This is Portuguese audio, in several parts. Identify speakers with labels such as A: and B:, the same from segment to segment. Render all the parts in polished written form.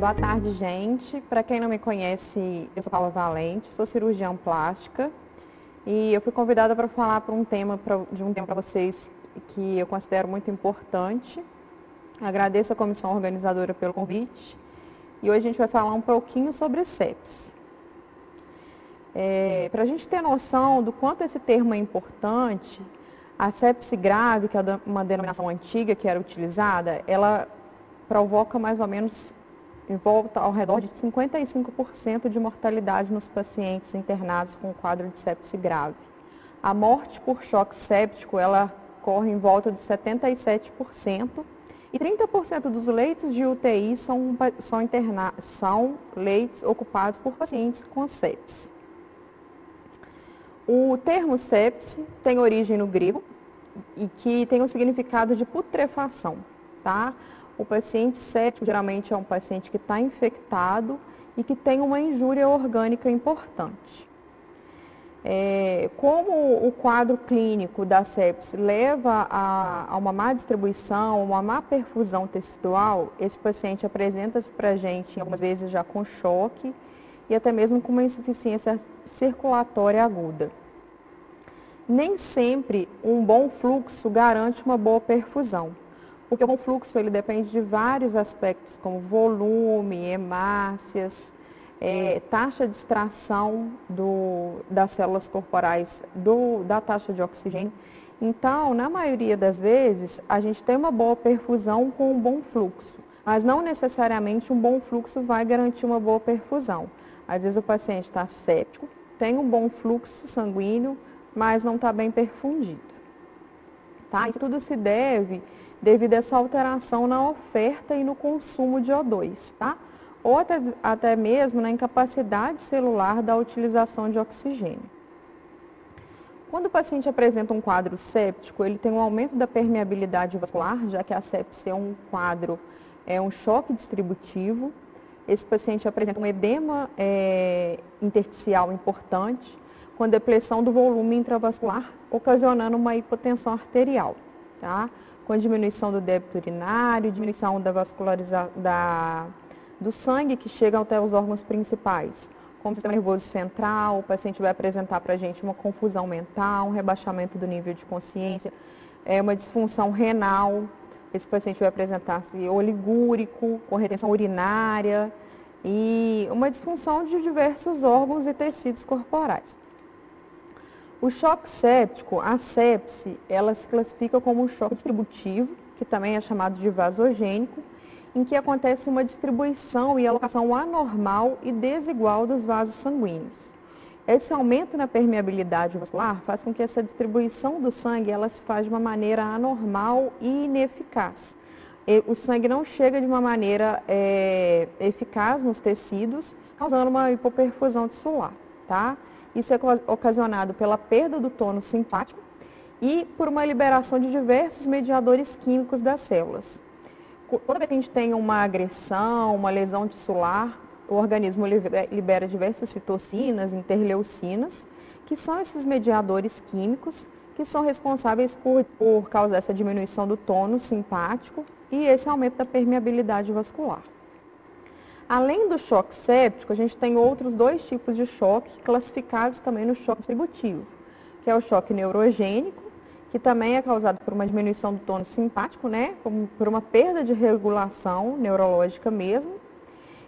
A: Boa tarde, gente. Para quem não me conhece, eu sou Paula Valente, sou cirurgiã plástica e eu fui convidada para falar de um tema para vocês que eu considero muito importante. Agradeço a comissão organizadora pelo convite e hoje a gente vai falar um pouquinho sobre sepse. Para a gente ter noção do quanto esse termo é importante, a sepse grave, que é uma denominação antiga que era utilizada, ela provoca mais ou menos em volta ao redor de 55% de mortalidade nos pacientes internados com quadro de sepse grave. A morte por choque séptico, ela corre em volta de 77% e 30% dos leitos de UTI são leitos ocupados por pacientes com sepse. O termo sepse tem origem no grego e que tem o significado de putrefação, tá? O paciente séptico geralmente é um paciente que está infectado e que tem uma injúria orgânica importante. Como o quadro clínico da sepse leva a uma má distribuição, uma má perfusão tecidual, esse paciente apresenta-se para a gente algumas vezes já com choque e até mesmo com uma insuficiência circulatória aguda. Nem sempre um bom fluxo garante uma boa perfusão, porque o bom fluxo ele depende de vários aspectos, como volume, hemácias, taxa de extração das células corporais da taxa de oxigênio. Então, na maioria das vezes, a gente tem uma boa perfusão com um bom fluxo, mas não necessariamente um bom fluxo vai garantir uma boa perfusão. Às vezes o paciente está séptico, tem um bom fluxo sanguíneo, mas não está bem perfundido. Tá? Isso tudo se deve devido a essa alteração na oferta e no consumo de O2, tá? Ou até mesmo na incapacidade celular da utilização de oxigênio. Quando o paciente apresenta um quadro séptico, ele tem um aumento da permeabilidade vascular, já que a sepse é um choque distributivo. Esse paciente apresenta um edema intersticial importante, com depressão do volume intravascular, ocasionando uma hipotensão arterial, tá? Com diminuição do débito urinário, diminuição do sangue que chega até os órgãos principais, como o sistema nervoso central. O paciente vai apresentar para a gente uma confusão mental, um rebaixamento do nível de consciência, uma disfunção renal. Esse paciente vai apresentar-se oligúrico, com retenção urinária e uma disfunção de diversos órgãos e tecidos corporais. O choque séptico, a sepse, ela se classifica como um choque distributivo, que também é chamado de vasogênico, em que acontece uma distribuição e alocação anormal e desigual dos vasos sanguíneos. Esse aumento na permeabilidade vascular faz com que essa distribuição do sangue ela se faça de uma maneira anormal e ineficaz. O sangue não chega de uma maneira eficaz nos tecidos, causando uma hipoperfusão tissular, tá? Isso é ocasionado pela perda do tônus simpático e por uma liberação de diversos mediadores químicos das células. Toda vez que a gente tem uma agressão, uma lesão tissular, o organismo libera diversas citocinas, interleucinas, que são esses mediadores químicos que são responsáveis por causar essa diminuição do tônus simpático e esse aumento da permeabilidade vascular. Além do choque séptico, a gente tem outros dois tipos de choque classificados também no choque distributivo, que é o choque neurogênico, que também é causado por uma diminuição do tônus simpático, né, por uma perda de regulação neurológica mesmo,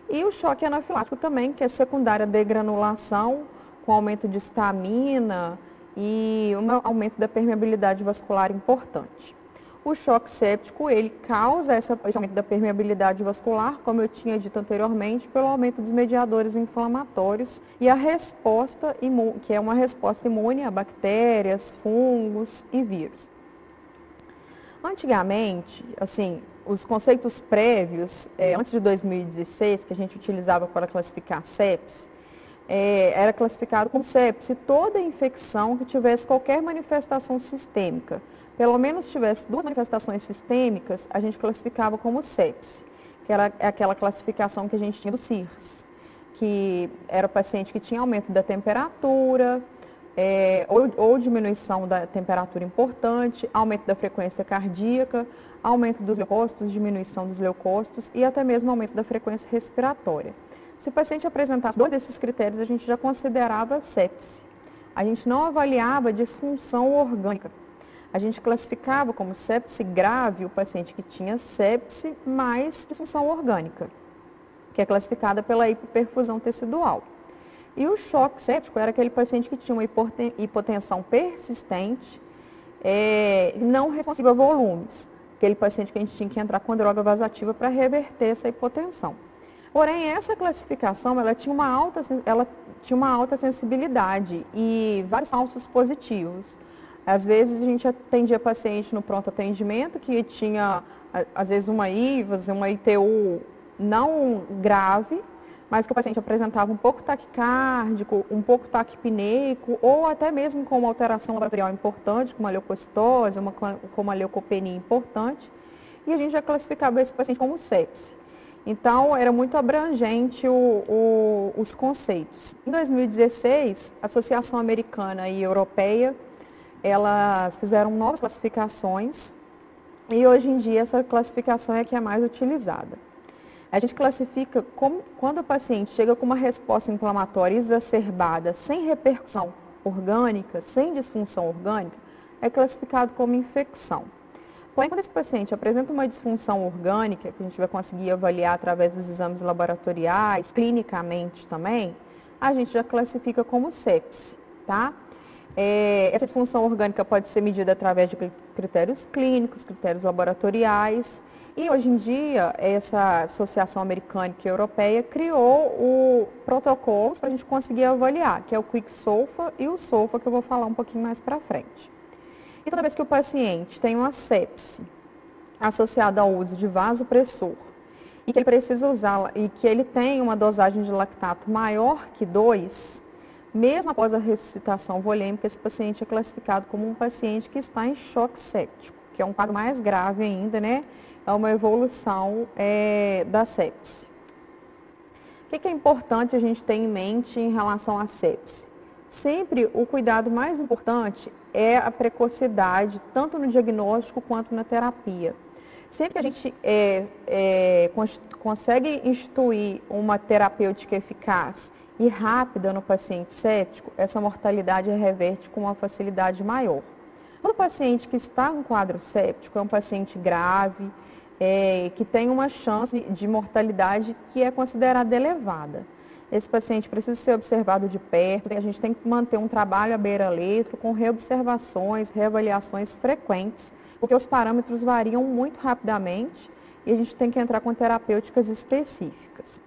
A: e o choque anafilático também, que é secundário à degranulação, com aumento de estamina e um aumento da permeabilidade vascular importante. O choque séptico, ele causa esse aumento da permeabilidade vascular, como eu tinha dito anteriormente, pelo aumento dos mediadores inflamatórios e a resposta imune, que é uma resposta imune a bactérias, fungos e vírus. Antigamente, assim, os conceitos prévios, antes de 2016, que a gente utilizava para classificar sepse, era classificado como sepse toda infecção que tivesse qualquer manifestação sistêmica. Pelo menos tivesse duas manifestações sistêmicas, a gente classificava como sepse, que era aquela classificação que a gente tinha do CIRS, que era o paciente que tinha aumento da temperatura, ou diminuição da temperatura importante, aumento da frequência cardíaca, aumento dos leucócitos, diminuição dos leucócitos e até mesmo aumento da frequência respiratória. Se o paciente apresentasse dois desses critérios, a gente já considerava sepse. A gente não avaliava disfunção orgânica. A gente classificava como sepse grave o paciente que tinha sepse mais disfunção orgânica, que é classificada pela hipoperfusão tecidual. E o choque séptico era aquele paciente que tinha uma hipotensão persistente, não responsiva a volumes. Aquele paciente que a gente tinha que entrar com droga vasoativa para reverter essa hipotensão. Porém, essa classificação ela tinha uma alta sensibilidade e vários falsos positivos. Às vezes a gente atendia paciente no pronto atendimento que tinha, às vezes, uma IVAS, uma ITU não grave, mas que o paciente apresentava um pouco taquicárdico, um pouco taquipneico, ou até mesmo com uma alteração laboratorial importante, como a leucocitose, com uma leucopenia importante, e a gente já classificava esse paciente como sepse. Então, era muito abrangente os conceitos. Em 2016, a Associação Americana e Europeia, elas fizeram novas classificações, e hoje em dia essa classificação é a que é mais utilizada. A gente classifica quando o paciente chega com uma resposta inflamatória exacerbada, sem repercussão orgânica, sem disfunção orgânica, é classificado como infecção. Porém, quando esse paciente apresenta uma disfunção orgânica, que a gente vai conseguir avaliar através dos exames laboratoriais, clinicamente também, a gente já classifica como sepse, tá? Essa disfunção orgânica pode ser medida através de critérios clínicos, critérios laboratoriais. E hoje em dia, essa Associação Americana e Europeia criou o protocolo para a gente conseguir avaliar, que é o Quick-SOFA e o SOFA, que eu vou falar um pouquinho mais para frente. E toda vez que o paciente tem uma sepse associada ao uso de vasopressor e que ele precisa usar e que ele tem uma dosagem de lactato maior que 2, mesmo após a ressuscitação volêmica, esse paciente é classificado como um paciente que está em choque séptico, que é um quadro mais grave ainda, né? É uma evolução da sepse. O que é importante a gente ter em mente em relação à sepse? Sempre o cuidado mais importante é a precocidade, tanto no diagnóstico quanto na terapia. Sempre que a gente consegue instituir uma terapêutica eficaz e rápida no paciente séptico, essa mortalidade reverte com uma facilidade maior. O paciente que está em quadro séptico é um paciente grave, que tem uma chance de mortalidade que é considerada elevada. Esse paciente precisa ser observado de perto, a gente tem que manter um trabalho à beira-leito, com reobservações, reavaliações frequentes, porque os parâmetros variam muito rapidamente e a gente tem que entrar com terapêuticas específicas.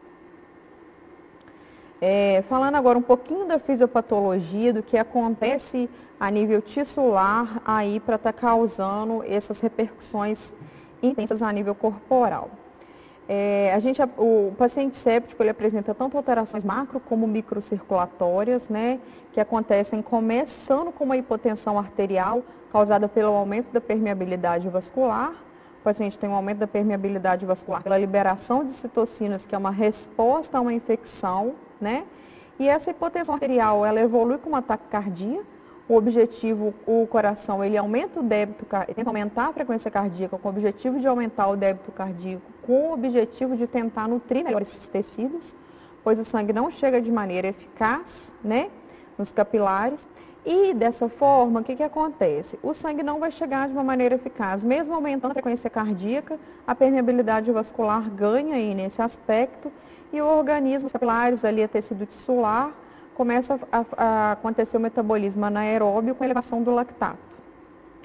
A: Falando agora um pouquinho da fisiopatologia, do que acontece a nível tissular aí para estar causando essas repercussões intensas a nível corporal. O paciente séptico ele apresenta tanto alterações macro como microcirculatórias, né, que acontecem começando com uma hipotensão arterial causada pelo aumento da permeabilidade vascular. O paciente tem um aumento da permeabilidade vascular pela liberação de citocinas, que é uma resposta a uma infecção, né? E essa hipotensão arterial, ela evolui com uma taquicardia. O objetivo, o coração, ele aumenta o débito, tenta aumentar a frequência cardíaca com o objetivo de aumentar o débito cardíaco, com o objetivo de tentar nutrir melhor esses tecidos, pois o sangue não chega de maneira eficaz, né, nos capilares. E dessa forma, o que acontece? O sangue não vai chegar de uma maneira eficaz, mesmo aumentando a frequência cardíaca, a permeabilidade vascular ganha aí nesse aspecto e o organismo, os capilares, ali, a tecido tissular, começa a acontecer o metabolismo anaeróbio com elevação do lactato.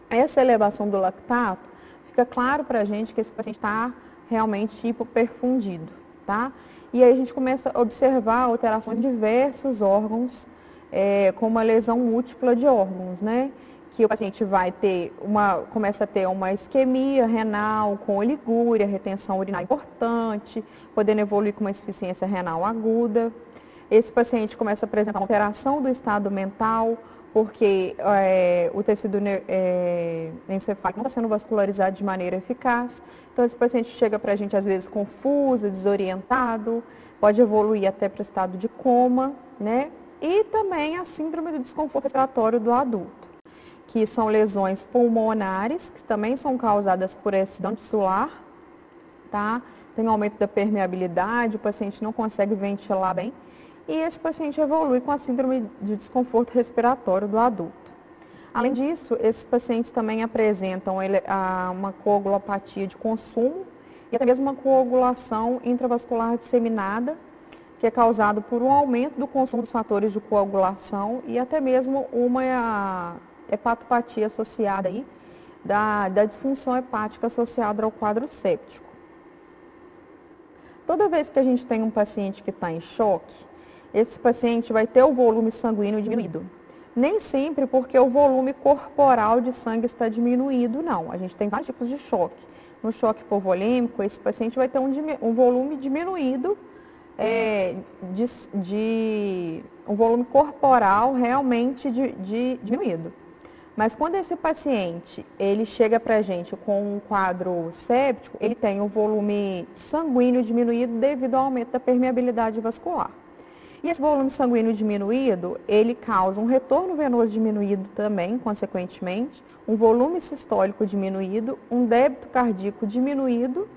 A: Essa elevação do lactato, fica claro para a gente que esse paciente está realmente hipoperfundido, tá? E aí a gente começa a observar alterações em diversos órgãos, com uma lesão múltipla de órgãos, né? Que o paciente começa a ter uma isquemia renal com oligúria, retenção urinária importante, podendo evoluir com uma insuficiência renal aguda. Esse paciente começa a apresentar uma alteração do estado mental, porque o tecido encefálico não está sendo vascularizado de maneira eficaz. Então, esse paciente chega para a gente, às vezes, confuso, desorientado, pode evoluir até para o estado de coma, né? e também a síndrome do desconforto respiratório do adulto, que são lesões pulmonares, que também são causadas por acidente tisular, tá? Tem um aumento da permeabilidade, o paciente não consegue ventilar bem, e esse paciente evolui com a síndrome de desconforto respiratório do adulto. Além disso, esses pacientes também apresentam uma coagulopatia de consumo e até mesmo uma coagulação intravascular disseminada, que é causado por um aumento do consumo dos fatores de coagulação e até mesmo uma hepatopatia associada aí, da disfunção hepática associada ao quadro séptico. Toda vez que a gente tem um paciente que está em choque, esse paciente vai ter o volume sanguíneo diminuído. Nem sempre porque o volume corporal de sangue está diminuído, não. A gente tem vários tipos de choque. No choque hipovolêmico, esse paciente vai ter um volume diminuído, um volume corporal realmente diminuído. Mas quando esse paciente ele chega para a gente com um quadro séptico, ele tem o volume sanguíneo diminuído devido ao aumento da permeabilidade vascular. E esse volume sanguíneo diminuído, ele causa um retorno venoso diminuído também, consequentemente, um volume sistólico diminuído, um débito cardíaco diminuído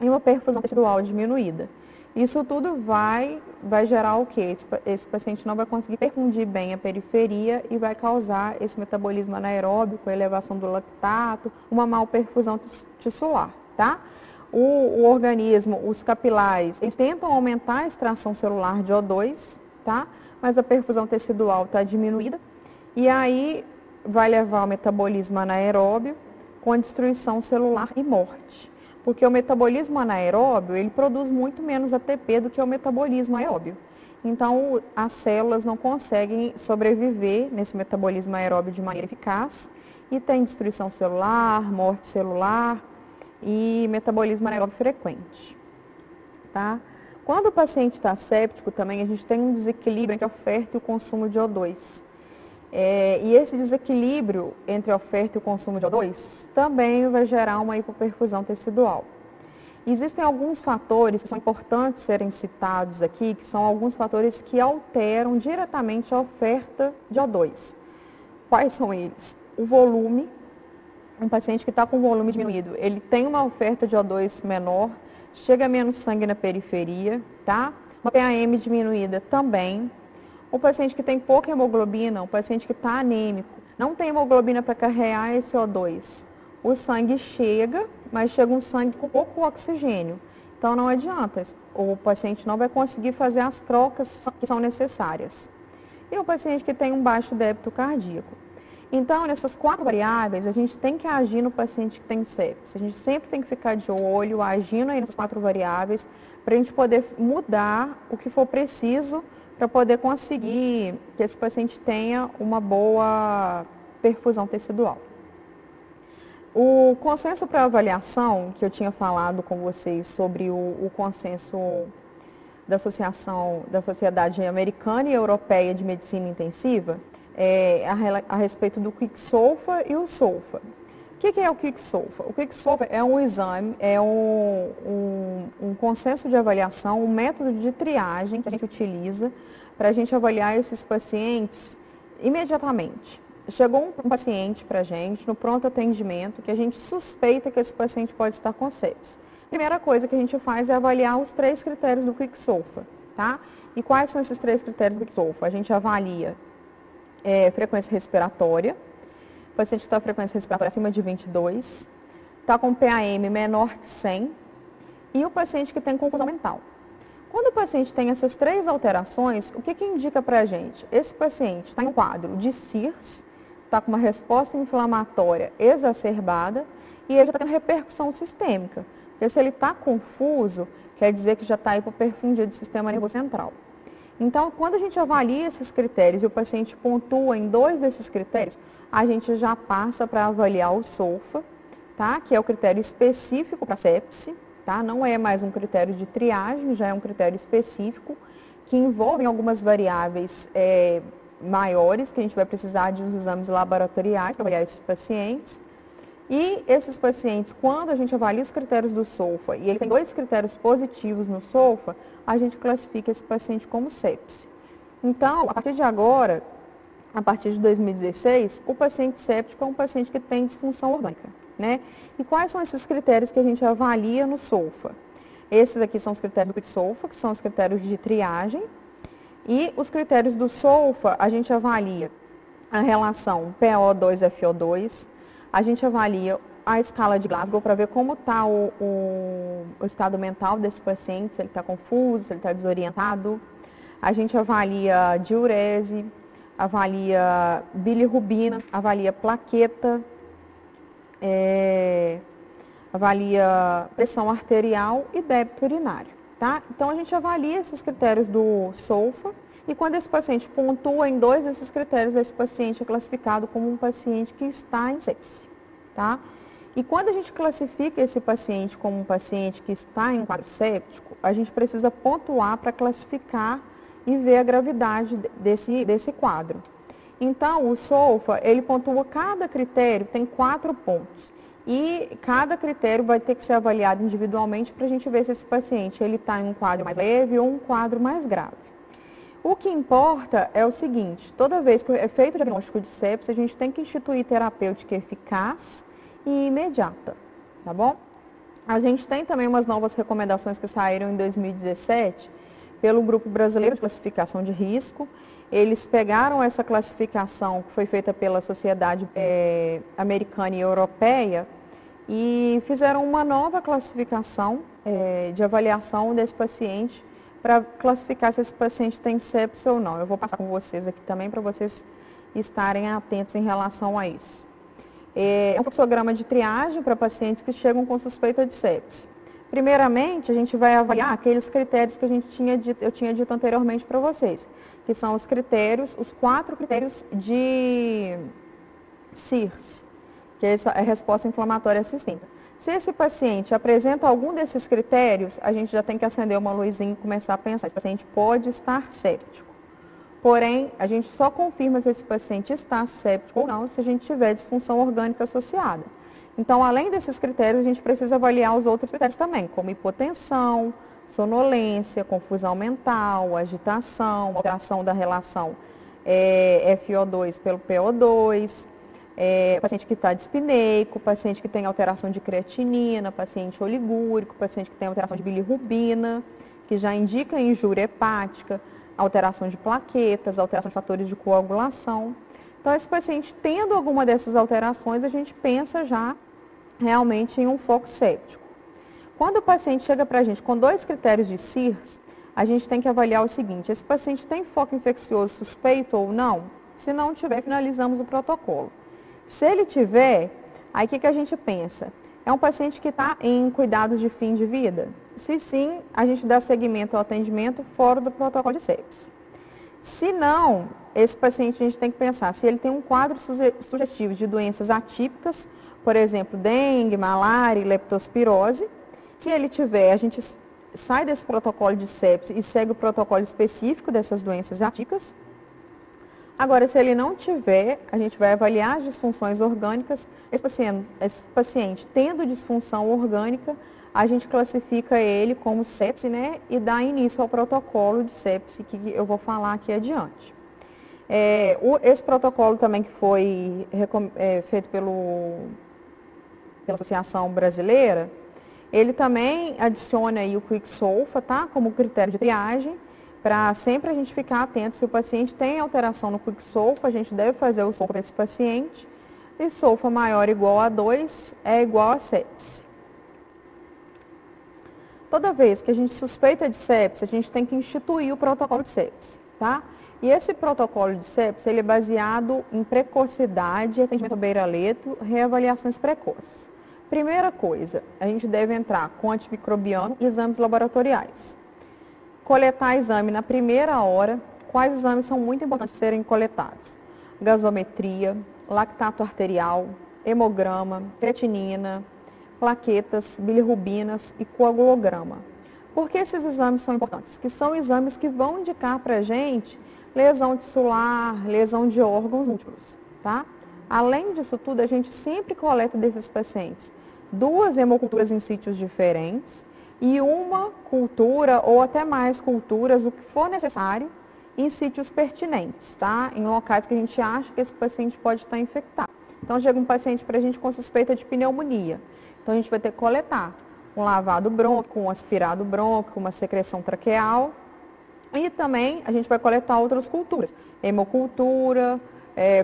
A: e uma perfusão tecidual diminuída. Isso tudo vai gerar o quê? Esse paciente não vai conseguir perfundir bem a periferia e vai causar esse metabolismo anaeróbico, a elevação do lactato, uma malperfusão tissular, tá? O organismo, os capilares, eles tentam aumentar a extração celular de O2, tá? Mas a perfusão tecidual está diminuída e aí vai levar ao metabolismo anaeróbio com a destruição celular e morte. Porque o metabolismo anaeróbio, ele produz muito menos ATP do que o metabolismo aeróbio. Então, as células não conseguem sobreviver nesse metabolismo aeróbio de maneira eficaz e tem destruição celular, morte celular e metabolismo anaeróbio frequente, tá? Quando o paciente está séptico também, a gente tem um desequilíbrio entre a oferta e o consumo de O2. E esse desequilíbrio entre a oferta e o consumo de O2 também vai gerar uma hipoperfusão tecidual. Existem alguns fatores que são importantes serem citados aqui, que são alguns fatores que alteram diretamente a oferta de O2. Quais são eles? O volume. Um paciente que está com volume diminuído, ele tem uma oferta de O2 menor, chega menos sangue na periferia, tá? Uma PAM diminuída também. O paciente que tem pouca hemoglobina, o paciente que está anêmico, não tem hemoglobina para carregar esse O2. O sangue chega, mas chega um sangue com pouco oxigênio. Então não adianta, o paciente não vai conseguir fazer as trocas que são necessárias. E o paciente que tem um baixo débito cardíaco. Então, nessas 4 variáveis, a gente tem que agir no paciente que tem sepsis. A gente sempre tem que ficar de olho, agindo aí nessas 4 variáveis, para a gente poder mudar o que for preciso para poder conseguir que esse paciente tenha uma boa perfusão tecidual. O consenso para avaliação, que eu tinha falado com vocês sobre o consenso da Sociedade Americana e Europeia de Medicina Intensiva, a respeito do Quick-SOFA e o SOFA. O que é o Quick-SOFA? O Quick-SOFA é um exame, um consenso de avaliação, um método de triagem que a gente utiliza para a gente avaliar esses pacientes imediatamente. Chegou um paciente para a gente no pronto atendimento que a gente suspeita que esse paciente pode estar com sepsis. Primeira coisa que a gente faz é avaliar os 3 critérios do Quick-SOFA, tá? E quais são esses 3 critérios do Quick-SOFA? A gente avalia frequência respiratória, o paciente está com frequência respiratória acima de 22, está com PAM menor que 100 e o paciente que tem confusão mental. Quando o paciente tem essas 3 alterações, o que indica para a gente? Esse paciente está em um quadro de CIRS, está com uma resposta inflamatória exacerbada e ele já está tendo repercussão sistêmica. Porque se ele está confuso, quer dizer que já está hipoperfundido do sistema nervoso central. Então, quando a gente avalia esses critérios e o paciente pontua em 2 desses critérios, a gente já passa para avaliar o SOFA, tá? Que é o critério específico para sepse, tá? Não é mais um critério de triagem, já é um critério específico que envolve algumas variáveis maiores, que a gente vai precisar de uns exames laboratoriais para avaliar esses pacientes. E esses pacientes, quando a gente avalia os critérios do SOFA, e ele tem 2 critérios positivos no SOFA, a gente classifica esse paciente como sepse. Então, a partir de agora, a partir de 2016, o paciente séptico é um paciente que tem disfunção orgânica, né? E quais são esses critérios que a gente avalia no SOFA? Esses aqui são os critérios do SOFA, que são os critérios de triagem. E os critérios do SOFA, a gente avalia a relação PO2-FO2, a gente avalia a escala de Glasgow para ver como está o estado mental desse paciente, se ele está confuso, se ele está desorientado. A gente avalia diurese, avalia bilirrubina, avalia plaqueta, avalia pressão arterial e débito urinário, tá? Então, a gente avalia esses critérios do SOFA e quando esse paciente pontua em 2 desses critérios, esse paciente é classificado como um paciente que está em sepse, tá? E quando a gente classifica esse paciente como um paciente que está em quadro séptico, a gente precisa pontuar para classificar e ver a gravidade desse quadro. Então, o SOFA, ele pontua cada critério, tem 4 pontos. E cada critério vai ter que ser avaliado individualmente para a gente ver se esse paciente está em um quadro mais leve ou um quadro mais grave. O que importa é o seguinte, toda vez que é feito o diagnóstico de sepse, a gente tem que instituir terapêutica eficaz e imediata, tá bom? A gente tem também umas novas recomendações que saíram em 2017 pelo Grupo Brasileiro de Classificação de Risco. Eles pegaram essa classificação que foi feita pela Sociedade Americana e Europeia e fizeram uma nova classificação de avaliação desse paciente para classificar se esse paciente tem sepse ou não. Eu vou passar com vocês aqui também para vocês estarem atentos em relação a isso. É um fluxograma de triagem para pacientes que chegam com suspeita de sepse. Primeiramente, a gente vai avaliar aqueles critérios que eu tinha dito anteriormente para vocês, que são os critérios, os 4 critérios de CIRS, que é a resposta inflamatória assistida. Se esse paciente apresenta algum desses critérios, a gente já tem que acender uma luzinha e começar a pensar, esse paciente pode estar séptico. Porém, a gente só confirma se esse paciente está séptico ou não se a gente tiver disfunção orgânica associada. Então, além desses critérios, a gente precisa avaliar os outros critérios também, como hipotensão, sonolência, confusão mental, agitação, alteração da relação FO2 pelo PO2, paciente que está dispneico, paciente que tem alteração de creatinina, paciente oligúrico, paciente que tem alteração de bilirrubina, que já indica injúria hepática, alteração de plaquetas, alteração de fatores de coagulação. Então, esse paciente tendo alguma dessas alterações, a gente pensa já realmente em um foco séptico. Quando o paciente chega para a gente com 2 critérios de CIRS, a gente tem que avaliar o seguinte, esse paciente tem foco infeccioso suspeito ou não? Se não tiver, finalizamos o protocolo. Se ele tiver, aí o que a gente pensa? É um paciente que está em cuidados de fim de vida? Se sim, a gente dá seguimento ao atendimento fora do protocolo de sepse. Se não, esse paciente a gente tem que pensar se ele tem um quadro sugestivo de doenças atípicas, por exemplo, dengue, malária e leptospirose. Se ele tiver, a gente sai desse protocolo de sepse e segue o protocolo específico dessas doenças atípicas. Agora, se ele não tiver, a gente vai avaliar as disfunções orgânicas. Esse paciente tendo disfunção orgânica, a gente classifica ele como sepse, né, e dá início ao protocolo de sepse, que eu vou falar aqui adiante. Esse protocolo também que foi feito pela Associação Brasileira, ele também adiciona aí o Quick SOFA, tá, como critério de triagem, para sempre a gente ficar atento. Se o paciente tem alteração no Quick SOFA, a gente deve fazer o SOFA para esse paciente, e SOFA maior ou igual a 2 é igual a sepse. Toda vez que a gente suspeita de sepse, a gente tem que instituir o protocolo de sepse, tá? E esse protocolo de sepse, ele é baseado em precocidade, atendimento à beira-leito, reavaliações precoces. Primeira coisa, a gente deve entrar com antimicrobiano e exames laboratoriais. Coletar exame na primeira hora. Quais exames são muito importantes serem coletados? Gasometria, lactato arterial, hemograma, creatinina, plaquetas, bilirrubinas e coagulograma. Por que esses exames são importantes? Que são exames que vão indicar para a gente lesão tissular, lesão de órgãos múltiplos, tá? Além disso tudo, a gente sempre coleta desses pacientes 2 hemoculturas em sítios diferentes e uma cultura ou até mais culturas, o que for necessário, em sítios pertinentes, tá? Em locais que a gente acha que esse paciente pode estar infectado. Então, chega um paciente para a gente com suspeita de pneumonia. Então, a gente vai ter que coletar um lavado brônquico, um aspirado brônquico, uma secreção traqueal. E também a gente vai coletar outras culturas. Hemocultura,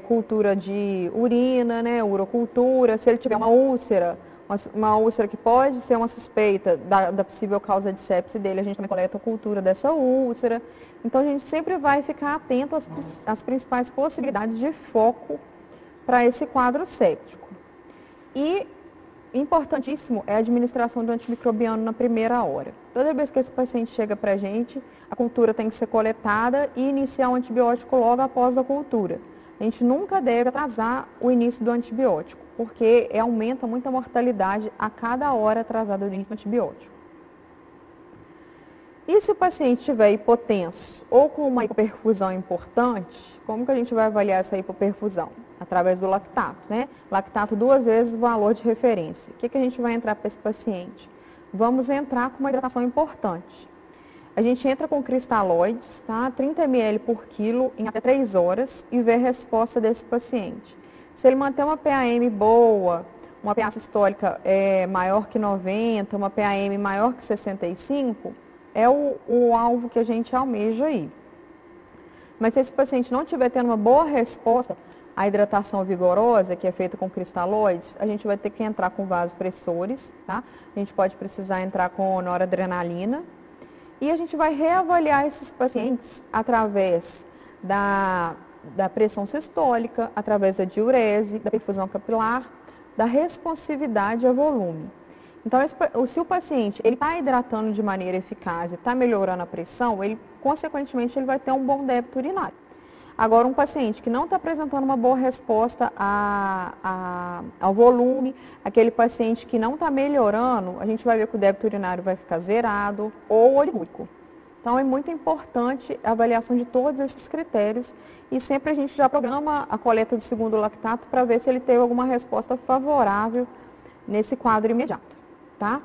A: cultura de urina, né? Urocultura. Se ele tiver uma úlcera que pode ser uma suspeita da possível causa de sepse dele, a gente também coleta a cultura dessa úlcera. Então, a gente sempre vai ficar atento às principais possibilidades de foco para esse quadro séptico. E importantíssimo é a administração do antimicrobiano na primeira hora. Toda vez que esse paciente chega para a gente, a cultura tem que ser coletada e iniciar o antibiótico logo após a cultura. A gente nunca deve atrasar o início do antibiótico, porque aumenta muito a mortalidade a cada hora atrasada do início do antibiótico. E se o paciente estiver hipotenso ou com uma hipoperfusão importante, como que a gente vai avaliar essa hipoperfusão? Através do lactato, né? Lactato 2 vezes o valor de referência. O que a gente vai entrar para esse paciente? Vamos entrar com uma hidratação importante. A gente entra com cristalóides, tá? 30 ml por quilo em até 3 horas e ver a resposta desse paciente. Se ele manter uma PAM boa, uma PA sistólica maior que 90, uma PAM maior que 65, é o alvo que a gente almeja aí. Mas se esse paciente não estiver tendo uma boa resposta à hidratação vigorosa, que é feita com cristalóides, a gente vai ter que entrar com vasopressores, tá? A gente pode precisar entrar com noradrenalina. E a gente vai reavaliar esses pacientes através da pressão sistólica, através da diurese, da perfusão capilar, da responsividade a volume. Então, se o paciente está hidratando de maneira eficaz e está melhorando a pressão, consequentemente, ele vai ter um bom débito urinário. Agora, um paciente que não está apresentando uma boa resposta ao volume, aquele paciente que não está melhorando, a gente vai ver que o débito urinário vai ficar zerado ou olímpico. Então, é muito importante a avaliação de todos esses critérios e sempre a gente já programa a coleta do segundo lactato para ver se ele teve alguma resposta favorável nesse quadro imediato, tá?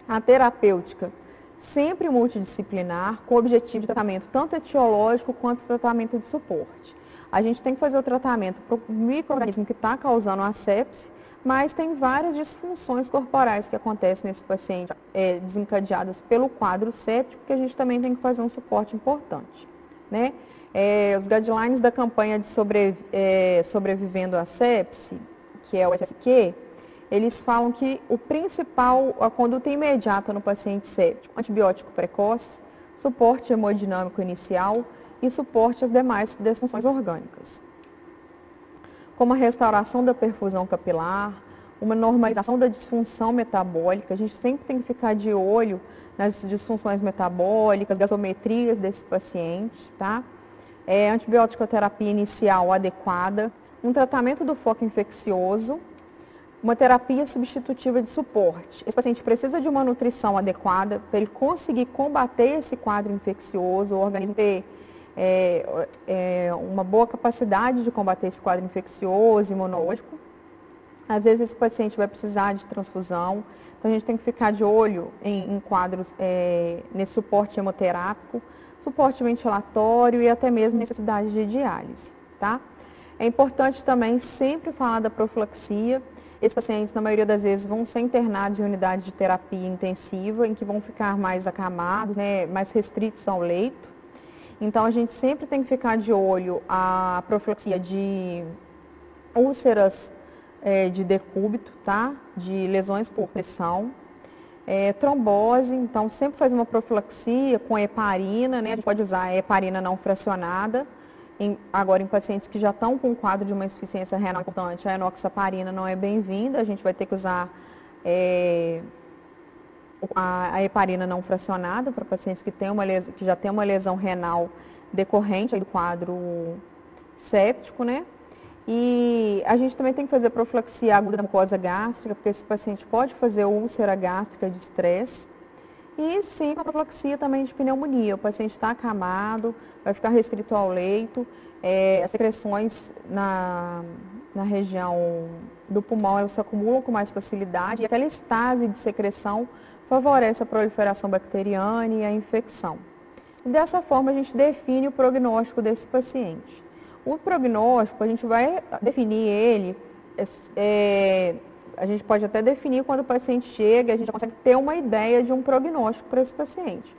A: A terapêutica sempre multidisciplinar, com o objetivo de tratamento tanto etiológico quanto tratamento de suporte. A gente tem que fazer o tratamento para o micro-organismo que está causando a sepse, mas tem várias disfunções corporais que acontecem nesse paciente, desencadeadas pelo quadro séptico, que a gente também tem que fazer um suporte importante, né? Os guidelines da campanha de sobrevivendo à sepse, que é o SSQ, eles falam que o principal, a conduta imediata no paciente séptico, antibiótico precoce, suporte hemodinâmico inicial e suporte às demais disfunções orgânicas. Como a restauração da perfusão capilar, uma normalização da disfunção metabólica, a gente sempre tem que ficar de olho nas disfunções metabólicas, gasometrias desse paciente, tá? Antibiótico-terapia inicial adequada, um tratamento do foco infeccioso, uma terapia substitutiva de suporte. Esse paciente precisa de uma nutrição adequada para ele conseguir combater esse quadro infeccioso, o organismo ter uma boa capacidade de combater esse quadro infeccioso, imunológico. Às vezes esse paciente vai precisar de transfusão, então a gente tem que ficar de olho em quadros nesse suporte hemoterápico, suporte ventilatório e até mesmo necessidade de diálise, tá? É importante também sempre falar da profilaxia. Esses pacientes, na maioria das vezes, vão ser internados em unidades de terapia intensiva, em que vão ficar mais acamados, né, mais restritos ao leito. Então, a gente sempre tem que ficar de olho a profilaxia de úlceras de decúbito, tá? De lesões por pressão. Trombose, então, sempre fazer uma profilaxia com heparina, né? A gente pode usar a heparina não fracionada. Agora, em pacientes que já estão com um quadro de uma insuficiência renal importante, a enoxaparina não é bem-vinda, a gente vai ter que usar a heparina não fracionada para pacientes que já têm uma lesão renal decorrente do quadro séptico, né? E a gente também tem que fazer profilaxia aguda da mucosa gástrica, porque esse paciente pode fazer úlcera gástrica de estresse. E sim, a profilaxia também de pneumonia. O paciente está acamado, vai ficar restrito ao leito. As secreções na região do pulmão, elas se acumulam com mais facilidade. E aquela estase de secreção favorece a proliferação bacteriana e a infecção. E dessa forma, a gente define o prognóstico desse paciente. O prognóstico, a gente vai definir ele, a gente pode até definir quando o paciente chega, a gente consegue ter uma ideia de um prognóstico para esse paciente.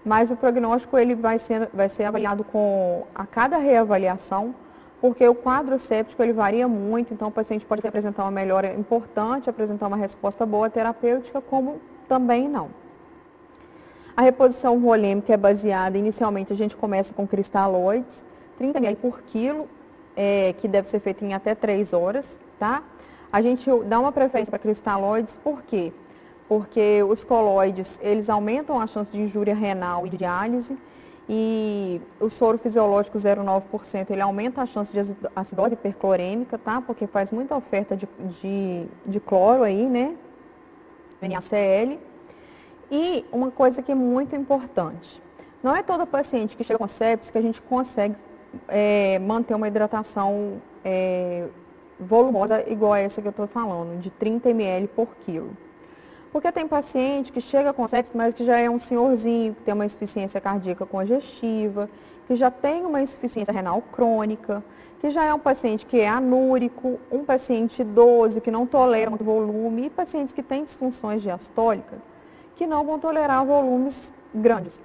A: Mas o prognóstico ele vai ser avaliado a cada reavaliação, porque o quadro séptico ele varia muito, então o paciente pode apresentar uma melhora importante, apresentar uma resposta boa terapêutica, como também não. A reposição volêmica é baseada, inicialmente a gente começa com cristalóides, 30 ml por quilo, que deve ser feito em até 3 horas, tá? A gente dá uma preferência para cristalóides, por quê? Porque os coloides, eles aumentam a chance de injúria renal e de diálise, e o soro fisiológico 0,9%, ele aumenta a chance de acidose hiperclorêmica, tá? Porque faz muita oferta de cloro aí, né? NaCl. E uma coisa que é muito importante, não é todo paciente que chega com sepsis que a gente consegue manter uma hidratação volumosa igual a essa que eu estou falando, de 30 ml por quilo. Porque tem paciente que chega com sepsis, mas que já é um senhorzinho, que tem uma insuficiência cardíaca congestiva, que já tem uma insuficiência renal crônica, que já é um paciente que é anúrico, um paciente idoso que não tolera muito volume, e pacientes que têm disfunções diastólicas, que não vão tolerar volumes grandes.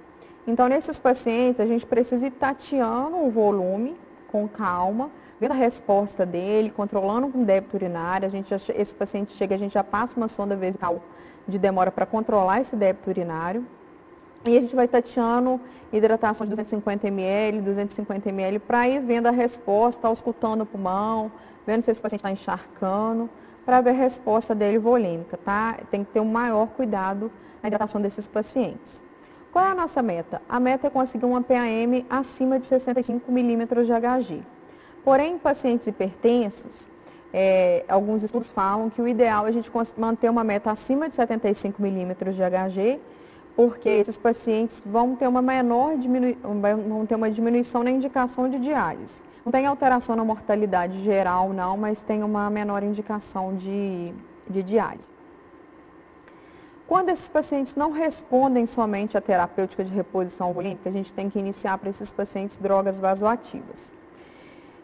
A: Então, nesses pacientes, a gente precisa ir tateando o volume com calma, vendo a resposta dele, controlando com débito urinário. Esse paciente chega, a gente já passa uma sonda vesical de demora para controlar esse débito urinário. E a gente vai tateando hidratação de 250 ml, 250 ml, para ir vendo a resposta, auscultando o pulmão, vendo se esse paciente está encharcando, para ver a resposta dele volêmica, tá? Tem que ter um maior cuidado na hidratação desses pacientes. Qual é a nossa meta? A meta é conseguir uma PAM acima de 65 milímetros de Hg. Porém, em pacientes hipertensos, alguns estudos falam que o ideal é a gente manter uma meta acima de 75 milímetros de Hg, porque esses pacientes vão ter uma diminuição na indicação de diálise. Não tem alteração na mortalidade geral, não, mas tem uma menor indicação de diálise. Quando esses pacientes não respondem somente à terapêutica de reposição volêmica, a gente tem que iniciar para esses pacientes drogas vasoativas.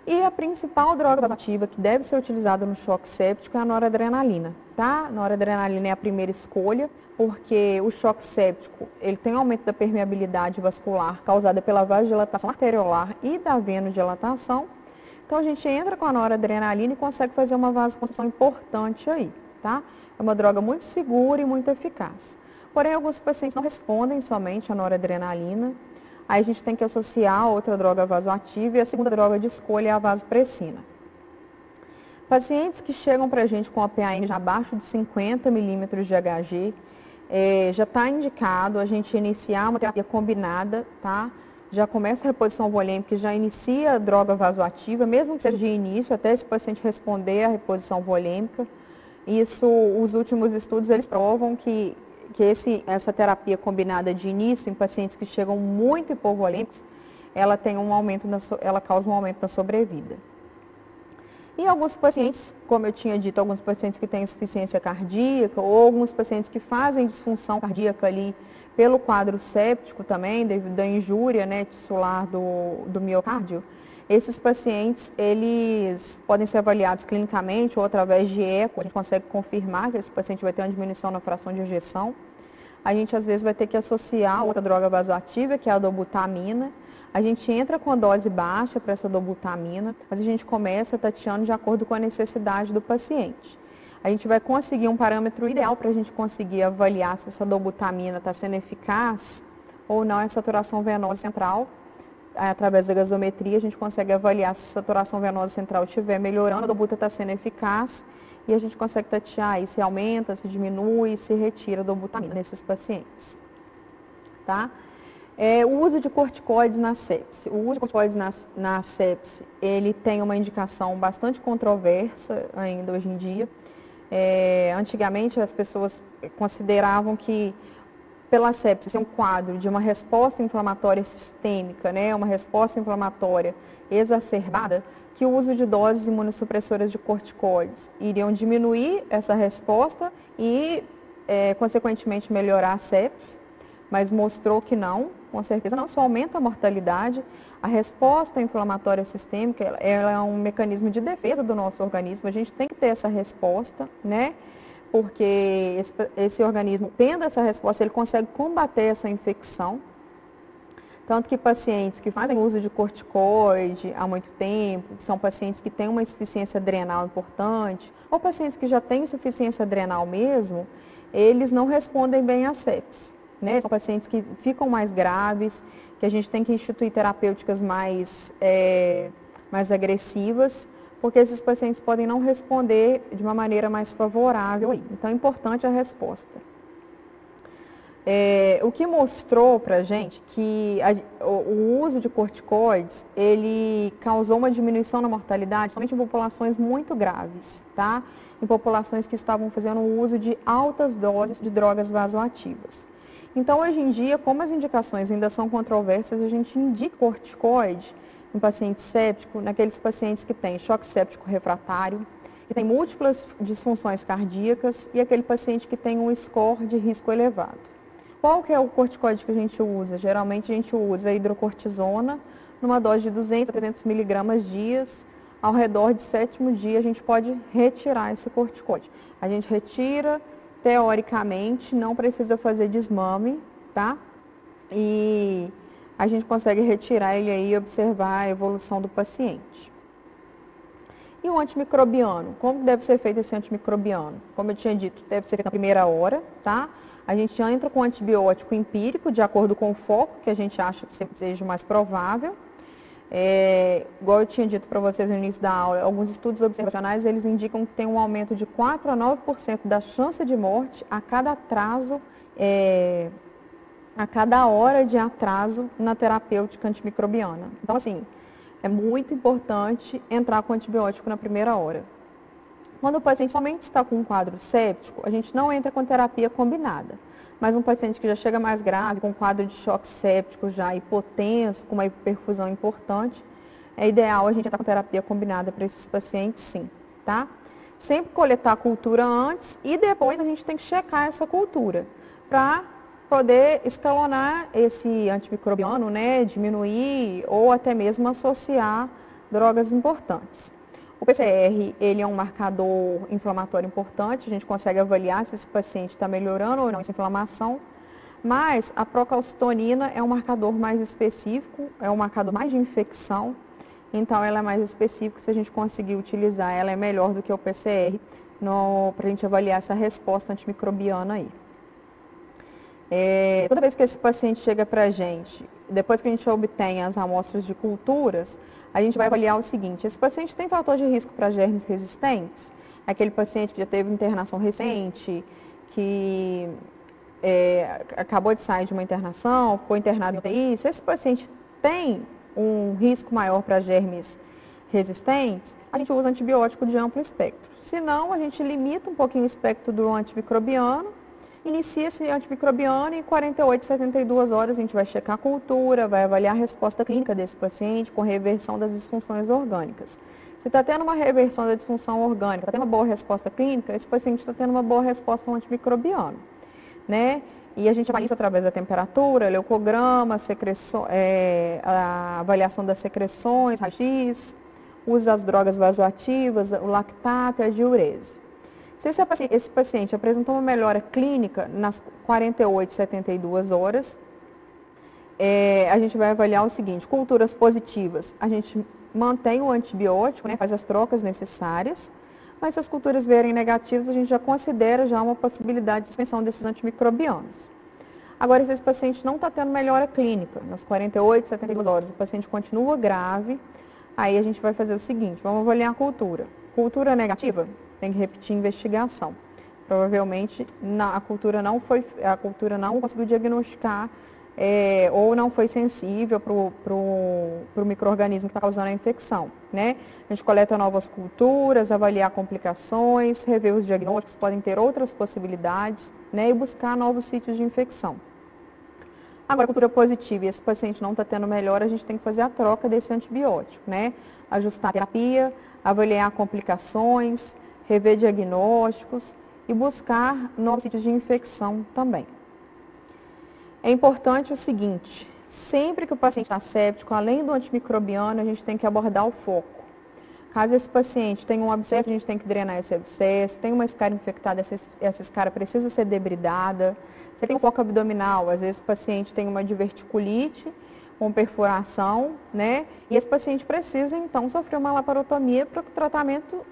A: E a principal droga vasoativa que deve ser utilizada no choque séptico é a noradrenalina, tá? A noradrenalina é a primeira escolha, porque o choque séptico, ele tem um aumento da permeabilidade vascular causada pela vasodilatação arteriolar e da venodilatação. Então, a gente entra com a noradrenalina e consegue fazer uma vasoconstrição importante aí, tá? É uma droga muito segura e muito eficaz. Porém, alguns pacientes não respondem somente à noradrenalina. Aí a gente tem que associar outra droga vasoativa e a segunda droga de escolha é a vasopressina. Pacientes que chegam para a gente com a PAM já abaixo de 50 milímetros de Hg, já está indicado a gente iniciar uma terapia combinada, tá? Já começa a reposição volêmica e já inicia a droga vasoativa, mesmo que seja de início, até esse paciente responder à reposição volêmica. Isso, os últimos estudos, eles provam que essa terapia combinada de início em pacientes que chegam muito hipovolêmicos, ela causa um aumento na sobrevida. E alguns pacientes, como eu tinha dito, alguns pacientes que têm insuficiência cardíaca ou alguns pacientes que fazem disfunção cardíaca ali pelo quadro séptico também, devido à injúria, né, tissular do miocárdio, esses pacientes, eles podem ser avaliados clinicamente ou através de eco, a gente consegue confirmar que esse paciente vai ter uma diminuição na fração de ejeção. A gente, às vezes, vai ter que associar outra droga vasoativa, que é a dobutamina. A gente entra com a dose baixa para essa dobutamina, mas a gente começa tateando de acordo com a necessidade do paciente. A gente vai conseguir um parâmetro ideal para a gente conseguir avaliar se essa dobutamina está sendo eficaz ou não, é saturação venosa central. Através da gasometria, a gente consegue avaliar se a saturação venosa central estiver melhorando, a dobuta está sendo eficaz, e a gente consegue tatear aí se aumenta, se diminui, se retira a dobutamina nesses pacientes. Tá? O uso de corticoides na sepse. O uso de corticoides na sepse, ele tem uma indicação bastante controversa ainda hoje em dia. Antigamente, as pessoas consideravam que pela sepse ser um quadro de uma resposta inflamatória sistêmica, né, uma resposta inflamatória exacerbada, que o uso de doses imunossupressoras de corticoides iriam diminuir essa resposta e, consequentemente, melhorar a sepse, mas mostrou que não. com certeza não, isso aumenta a mortalidade. A resposta inflamatória sistêmica, ela é um mecanismo de defesa do nosso organismo, a gente tem que ter essa resposta, né? Porque esse organismo, tendo essa resposta, ele consegue combater essa infecção. Tanto que pacientes que fazem uso de corticoide há muito tempo, que são pacientes que têm uma insuficiência adrenal importante, ou pacientes que já têm insuficiência adrenal mesmo, eles não respondem bem à sepse, né? São pacientes que ficam mais graves, que a gente tem que instituir terapêuticas mais agressivas, porque esses pacientes podem não responder de uma maneira mais favorável. Então é importante a resposta. O que mostrou para a gente que o uso de corticoides, ele causou uma diminuição na mortalidade somente em populações muito graves, tá? Em populações que estavam fazendo o uso de altas doses de drogas vasoativas. Então, hoje em dia, como as indicações ainda são controversas, a gente indica corticoide em paciente séptico, naqueles pacientes que têm choque séptico refratário, que tem múltiplas disfunções cardíacas e aquele paciente que tem um score de risco elevado. Qual que é o corticoide que a gente usa? Geralmente a gente usa a hidrocortisona numa dose de 200 a 300 miligramas dias. Ao redor de 7º dia a gente pode retirar esse corticoide. A gente retira, teoricamente, não precisa fazer desmame, tá? E a gente consegue retirar ele aí e observar a evolução do paciente. E o antimicrobiano? Como deve ser feito esse antimicrobiano? Como eu tinha dito, deve ser feito na primeira hora, tá? A gente entra com antibiótico empírico, de acordo com o foco que a gente acha que seja o mais provável. Igual eu tinha dito para vocês no início da aula, alguns estudos observacionais, eles indicam que tem um aumento de 4 a 9% da chance de morte a cada atraso, a cada hora de atraso na terapêutica antimicrobiana. Então, assim, é muito importante entrar com antibiótico na primeira hora. Quando o paciente somente está com um quadro séptico, a gente não entra com terapia combinada. Mas um paciente que já chega mais grave, com um quadro de choque séptico já hipotenso, com uma hiperfusão importante, é ideal a gente entrar com terapia combinada para esses pacientes, sim, tá? Sempre coletar a cultura antes e depois a gente tem que checar essa cultura para poder escalonar esse antimicrobiano, né, diminuir ou até mesmo associar drogas importantes. O PCR, ele é um marcador inflamatório importante, a gente consegue avaliar se esse paciente está melhorando ou não essa inflamação, mas a procalcitonina é um marcador mais específico, é um marcador mais de infecção, então ela é mais específica, se a gente conseguir utilizar, ela é melhor do que o PCR para a gente avaliar essa resposta antimicrobiana aí. Toda vez que esse paciente chega para a gente, depois que a gente obtém as amostras de culturas, a gente vai avaliar o seguinte: esse paciente tem fator de risco para germes resistentes? Aquele paciente que já teve internação recente, que acabou de sair de uma internação, ficou internado em UTI, se esse paciente tem um risco maior para germes resistentes, a gente usa antibiótico de amplo espectro. Se não, a gente limita um pouquinho o espectro do antimicrobiano, inicia esse antimicrobiano e em 48, 72 horas a gente vai checar a cultura, vai avaliar a resposta clínica desse paciente com reversão das disfunções orgânicas. Se está tendo uma reversão da disfunção orgânica, está tendo uma boa resposta clínica, esse paciente está tendo uma boa resposta ao antimicrobiano, né? E a gente avalia isso através da temperatura, leucograma, a avaliação das secreções, raio-x, usa as drogas vasoativas, o lactato e a diurese. Se esse paciente apresentou uma melhora clínica nas 48, 72 horas, a gente vai avaliar o seguinte: culturas positivas, a gente mantém o antibiótico, né, faz as trocas necessárias, mas se as culturas vierem negativas, a gente já considera já uma possibilidade de suspensão desses antimicrobianos. Agora, se esse paciente não está tendo melhora clínica, nas 48, 72 horas, o paciente continua grave, aí a gente vai fazer o seguinte: vamos avaliar a cultura. Cultura negativa, tem que repetir a investigação. Provavelmente a cultura não conseguiu diagnosticar ou não foi sensível para o micro-organismo que está causando a infecção, né? A gente coleta novas culturas, avaliar complicações, rever os diagnósticos, podem ter outras possibilidades, né? E buscar novos sítios de infecção. Agora, cultura positiva, e esse paciente não está tendo melhora, a gente tem que fazer a troca desse antibiótico, né? Ajustar a terapia, avaliar complicações, rever diagnósticos e buscar novos sítios de infecção também. É importante o seguinte: Sempre que o paciente está séptico, além do antimicrobiano, a gente tem que abordar o foco. Caso esse paciente tenha um abscesso, a gente tem que drenar esse abscesso. Tem uma escara infectada, essa escara precisa ser debridada. Você tem um foco abdominal, às vezes o paciente tem uma diverticulite com perfuração, né? E esse paciente precisa, então, sofrer uma laparotomia para que o tratamento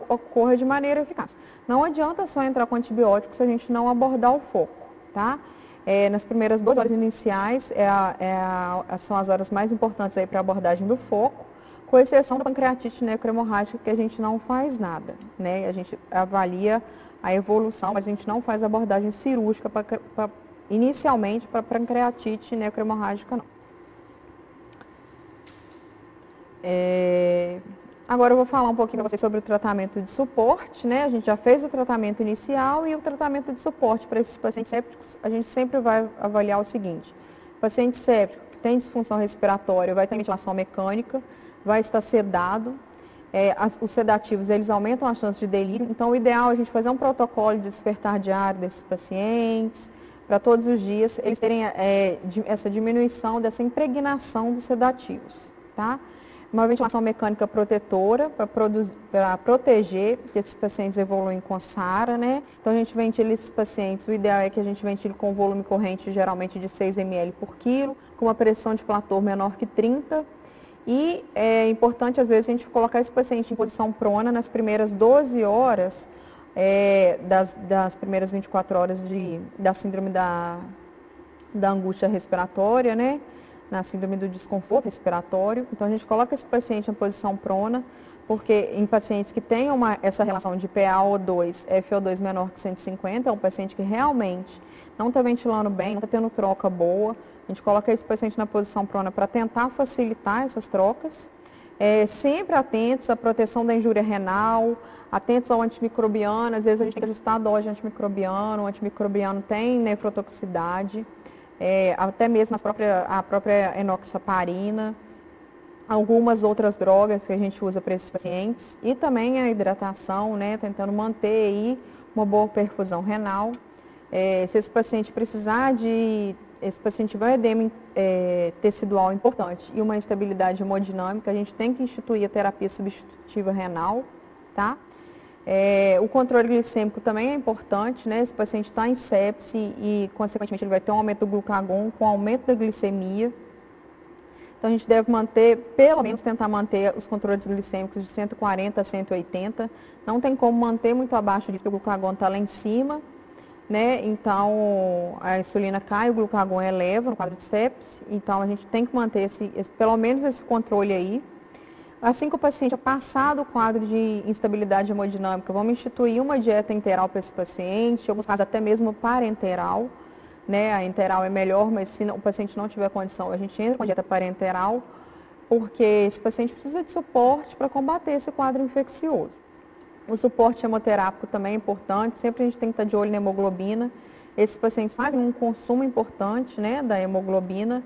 A: ocorra de maneira eficaz. Não adianta só entrar com antibióticos se a gente não abordar o foco, tá? Nas primeiras 2 horas iniciais, são as horas mais importantes para a abordagem do foco, com exceção da pancreatite necrohemorrágica, que a gente não faz nada, né? A gente avalia a evolução, mas a gente não faz abordagem cirúrgica inicialmente para pancreatite necrohemorrágica, não. Agora eu vou falar um pouquinho para vocês sobre o tratamento de suporte, né? A gente já fez o tratamento inicial e o tratamento de suporte para esses pacientes sépticos, a gente sempre vai avaliar o seguinte: paciente séptico que tem disfunção respiratória, vai ter ventilação mecânica, vai estar sedado. Os sedativos, eles aumentam a chance de delírio, então o ideal é a gente fazer um protocolo de despertar diário desses pacientes, para todos os dias eles terem essa diminuição dessa impregnação dos sedativos, tá? Uma ventilação mecânica protetora para proteger que esses pacientes evoluem com SARA, né? Então a gente ventila esses pacientes, o ideal é que a gente ventile com volume corrente geralmente de 6 ml por quilo, com uma pressão de platô menor que 30. E é importante, às vezes, a gente colocar esse paciente em posição prona nas primeiras 12 horas das primeiras 24 horas da síndrome da angústia respiratória, né? Na síndrome do desconforto respiratório. Então, a gente coloca esse paciente em posição prona, porque em pacientes que tenham essa relação de PaO2, FO2 menor que 150, é um paciente que realmente não está ventilando bem, não está tendo troca boa. A gente coloca esse paciente na posição prona para tentar facilitar essas trocas. Sempre atentos à proteção da injúria renal, atentos ao antimicrobiano. Às vezes a gente tem que ajustar a dose de antimicrobiano. O antimicrobiano tem nefrotoxicidade, até mesmo a própria enoxaparina, algumas outras drogas que a gente usa para esses pacientes. E também a hidratação, né, tentando manter aí uma boa perfusão renal. Se esse paciente precisar esse paciente tiver um edema tecidual importante e uma instabilidade hemodinâmica, a gente tem que instituir a terapia substitutiva renal, tá? O controle glicêmico também é importante, né? Esse paciente está em sepse e, consequentemente, ele vai ter um aumento do glucagon com aumento da glicemia. Então, a gente deve manter, pelo menos tentar manter os controles glicêmicos de 140 a 180. Não tem como manter muito abaixo disso, porque o glucagon está lá em cima, né? Então, a insulina cai, o glucagon eleva no quadro de sepse. Então, a gente tem que manter pelo menos esse controle aí. Assim que o paciente passar do quadro de instabilidade hemodinâmica, vamos instituir uma dieta enteral para esse paciente, em alguns casos até mesmo parenteral, né? A enteral é melhor, mas se o paciente não tiver condição, a gente entra com a dieta parenteral, porque esse paciente precisa de suporte para combater esse quadro infeccioso. O suporte hemoterápico também é importante, sempre a gente tem que estar de olho na hemoglobina. Esses pacientes fazem um consumo importante, né, da hemoglobina,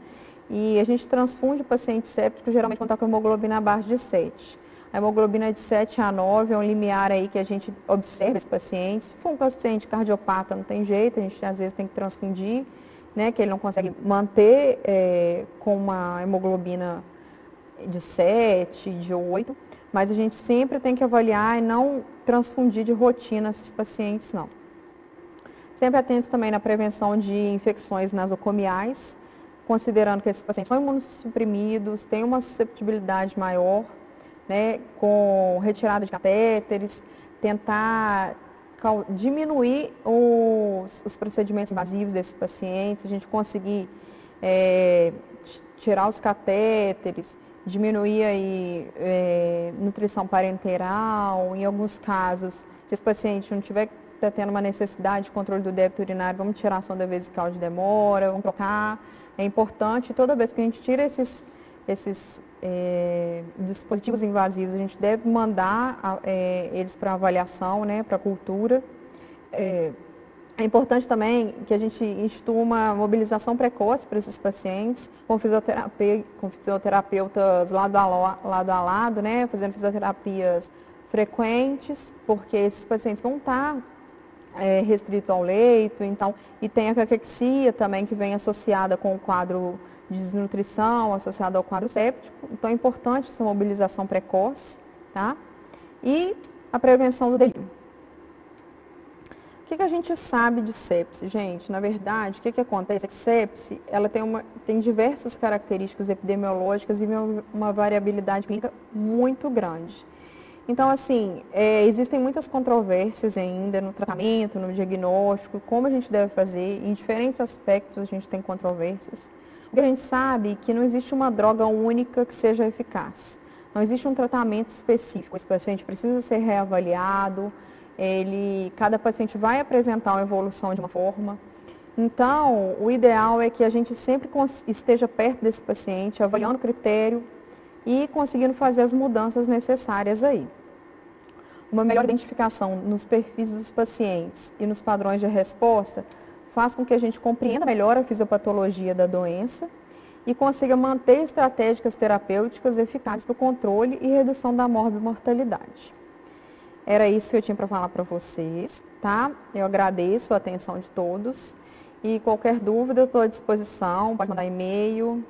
A: e a gente transfunde o paciente séptico geralmente quando está com hemoglobina abaixo de 7. A hemoglobina de 7 a 9 é um limiar aí que a gente observa esse paciente. Se for um paciente cardiopata, não tem jeito, a gente às vezes tem que transfundir, né, que ele não consegue manter com uma hemoglobina de 7, de 8. Mas a gente sempre tem que avaliar e não transfundir de rotina esses pacientes, não. Sempre atentos também na prevenção de infecções nasocomiais, considerando que esses pacientes são imunossuprimidos, têm uma susceptibilidade maior, né, com retirada de catéteres, tentar diminuir os procedimentos invasivos desses pacientes, a gente conseguir tirar os catéteres, diminuir aí, nutrição parenteral. Em alguns casos, se esse paciente não tiver tendo uma necessidade de controle do débito urinário, vamos tirar a sonda vesical de demora, vamos trocar. É importante, toda vez que a gente tira esses dispositivos invasivos, a gente deve mandar eles para avaliação, né, para cultura. É importante também que a gente institua uma mobilização precoce para esses pacientes, com fisioterapeutas lado a lado, né, fazendo fisioterapias frequentes, porque esses pacientes vão estar restrito ao leito, então, e tem a caquexia também, que vem associada com o quadro de desnutrição, associado ao quadro séptico. Então, é importante essa mobilização precoce, tá? E a prevenção do delírio. O que a gente sabe de sepse, gente? Na verdade, o que acontece é que sepse, ela tem diversas características epidemiológicas e uma variabilidade clínica muito grande. Então, assim, existem muitas controvérsias ainda no tratamento, no diagnóstico, como a gente deve fazer, em diferentes aspectos a gente tem controvérsias. O que a gente sabe é que não existe uma droga única que seja eficaz. Não existe um tratamento específico. Esse paciente precisa ser reavaliado, cada paciente vai apresentar uma evolução de uma forma. Então, o ideal é que a gente sempre esteja perto desse paciente, avaliando o critério e conseguindo fazer as mudanças necessárias aí. Uma melhor identificação nos perfis dos pacientes e nos padrões de resposta faz com que a gente compreenda melhor a fisiopatologia da doença e consiga manter estratégias terapêuticas eficazes para o controle e redução da morbimortalidade. Era isso que eu tinha para falar para vocês, tá? Eu agradeço a atenção de todos e qualquer dúvida eu estou à disposição, pode mandar e-mail,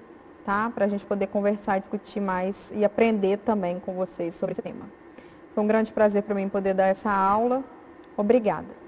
A: tá? Para a gente poder conversar, discutir mais e aprender também com vocês sobre esse tema. Foi um grande prazer para mim poder dar essa aula. Obrigada.